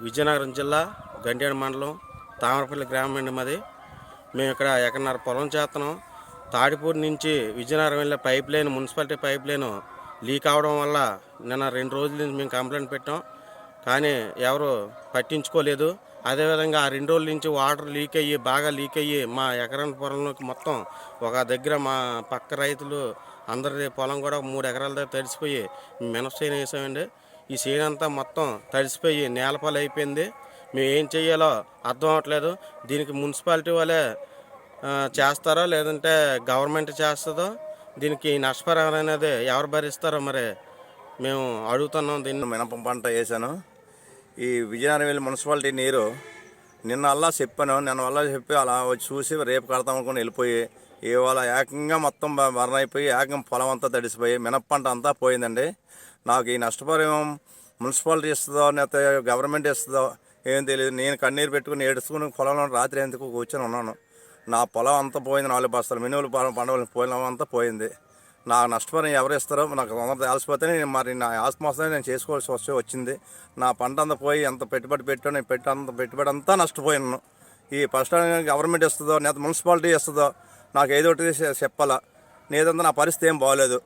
విజయనగరం జిల్లా గంటేడ మండలం తామరపల్లి గ్రామం అండి మాది. మేము ఇక్కడ ఎకరన్నర పొలం చేస్తున్నాం. తాడిపూడి నుంచి విజయనగరం వెళ్ళే pipe line, municipality pipe line leak అవడం వల్ల నిన్న 2 రోజుల నుంచి మేము కంప్లైంట్ పెట్టాం, కానీ ఎవరు పట్టించుకోలేదు. అదేవిధంగా ఆ 2 రోజుల నుంచి వాటర్ బాగా లీక్ అయ్యి మా ఎకరం పొలంలోకి మొత్తం ఒక దగ్గర మా పక్క రైతులు అందరి పొలం కూడా 3 ఎకరాల దగ్గర తడిసిపోయి మినప చేను వేసామండి. ఈ చేను అంతా మొత్తం తడిసిపోయి నేలపాలు అయిపోయింది. మేము ఏం చేయాలో అర్థం అవ్వట్లేదు. దీనికి మున్సిపాలిటీ వాళ్ళే చేస్తారో లేదంటే గవర్నమెంట్ చేస్తుందో, దీనికి నష్టపరిహారం అనేది ఎవరు భరిస్తారో మరి మేము అడుగుతున్నాం. దీన్ని మినప పంట వేసాను. ఈ విజయనగరం వెళ్ళి మున్సిపాలిటీ నీరు నిన్న చెప్పి అలా వచ్చి చూసి రేపు కడతాం అనుకుని వెళ్ళిపోయి ఇవాళ ఏకంగా మొత్తం బర్న్ అయిపోయి ఏకంగా పొలం అంతా తడిసిపోయి మినప పంట అంతా పోయిందండి. నాకు ఈ నష్టపరిహారం మున్సిపాలిటీ ఇస్తుందో లేకపోతే గవర్నమెంట్ ఇస్తుందో ఏం తెలియదు. నేను కన్నీరు పెట్టుకుని ఏడుచుకుని పొలంలో రాత్రి ఎందుకు కూర్చొని ఉన్నాను. నా పొలం అంతా పోయింది. 4 బస్తాలు మినువులు పండుగలు పొలం అంతా పోయింది. నా నష్టపరిహారం ఎవరు ఇస్తారో నాకు తొందరగా తెలిసిపోతే మరి నా ఆస్తి నేను చేసుకోవాల్సి వచ్చింది. నా పంట అంతా పోయి ఎంత పెట్టుబడి పెట్టాను, నేను అంత పెట్టుబడి అంతా నష్టపోయాను. ఈ ఫస్ట్ గవర్నమెంట్ ఇస్తుందో లేకపోతే మున్సిపాలిటీ ఇస్తుందో నాకు ఏదో ఒకటి చెప్పాలా. లేదంతా నా పరిస్థితి ఏం బాగోలేదు.